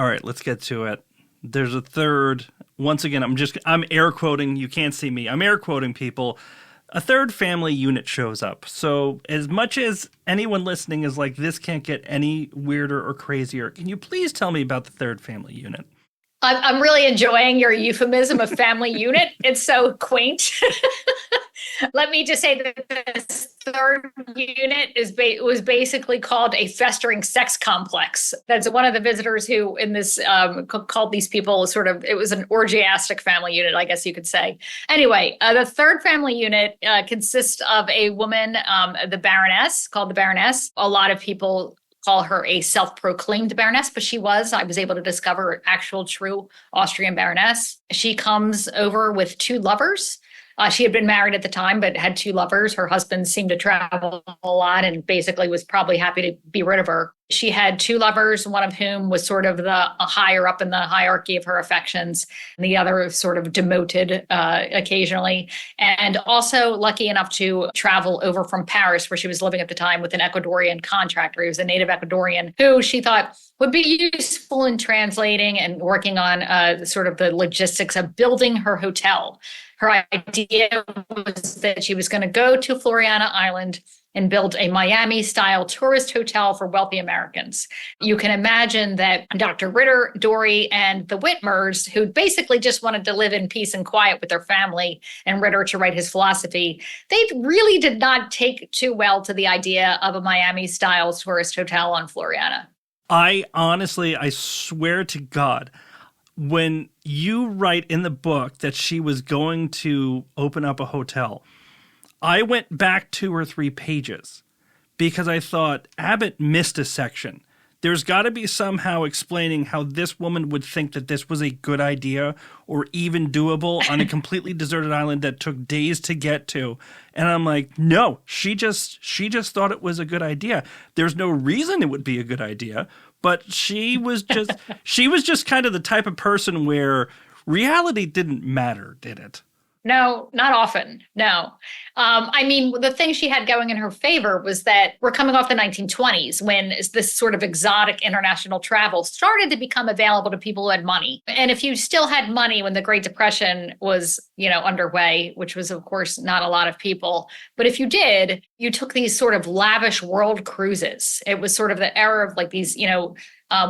All right, let's get to it. There's a third. Once again, I'm air quoting. You can't see me. I'm air quoting people. A third family unit shows up. So as much as anyone listening is like, this can't get any weirder or crazier, can you please tell me about the third family unit? I'm really enjoying your euphemism of family unit. It's so quaint. Let me just say that this third unit was basically called a festering sex complex. That's one of the visitors who in this called these people it was an orgiastic family unit, I guess you could say. Anyway, the third family unit consists of a woman, the Baroness, called the Baroness. A lot of people call her a self-proclaimed Baroness, but I was able to discover actual true Austrian Baroness. She comes over with two lovers. She had been married at the time, but had two lovers. Her husband seemed to travel a lot and basically was probably happy to be rid of her. She had two lovers, one of whom was sort of the higher up in the hierarchy of her affections, and the other sort of demoted occasionally. And also lucky enough to travel over from Paris, where she was living at the time, with an Ecuadorian contractor. He was a native Ecuadorian who she thought would be useful in translating and working on sort of the logistics of building her hotel. Her idea was that she was going to go to Floreana Island and build a Miami-style tourist hotel for wealthy Americans. You can imagine that Dr. Ritter, Dory, and the Whitmers, who basically just wanted to live in peace and quiet with their family, and Ritter to write his philosophy, they really did not take too well to the idea of a Miami-style tourist hotel on Floreana. I swear to God, when you write in the book that she was going to open up a hotel, I went back 2 or 3 pages because I thought Abbott missed a section. There's got to be somehow explaining how this woman would think that this was a good idea or even doable on a completely deserted island that took days to get to. And I'm like, no, she just thought it was a good idea. There's no reason it would be a good idea, but she was just kind of the type of person where reality didn't matter, did it? No, not often. No. I mean, the thing she had going in her favor was that we're coming off the 1920s when this sort of exotic international travel started to become available to people who had money. And if you still had money when the Great Depression was, underway, which was, of course, not a lot of people, but if you did, you took these sort of lavish world cruises. It was sort of the era of like these,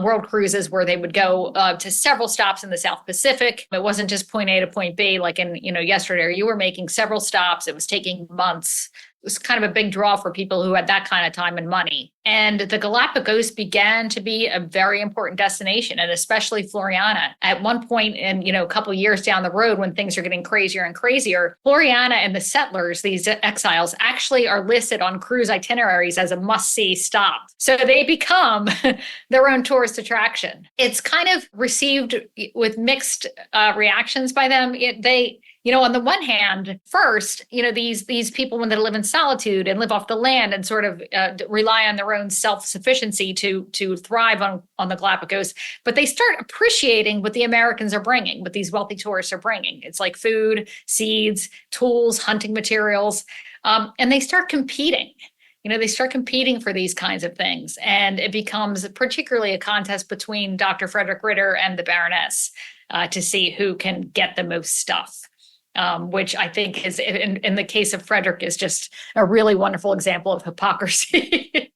world cruises where they would go to several stops in the South Pacific. It wasn't just point A to point B like in, yesterday. You were making several stops. It was taking months. It was kind of a big draw for people who had that kind of time and money. And the Galapagos began to be a very important destination, and especially Floreana. At one point in, a couple of years down the road when things are getting crazier and crazier, Floreana and the settlers, these exiles, actually are listed on cruise itineraries as a must-see stop. So they become their own tourist attraction. It's kind of received with mixed reactions by them. On the one hand, first, these people, when they live in solitude and live off the land and sort of rely on their own self-sufficiency to thrive on the Galapagos, but they start appreciating what the Americans are bringing, what these wealthy tourists are bringing. It's like food, seeds, tools, hunting materials, and they start competing. They start competing for these kinds of things. And it becomes particularly a contest between Dr. Frederick Ritter and the Baroness to see who can get the most stuff. Which I think is, in the case of Frederick, is just a really wonderful example of hypocrisy.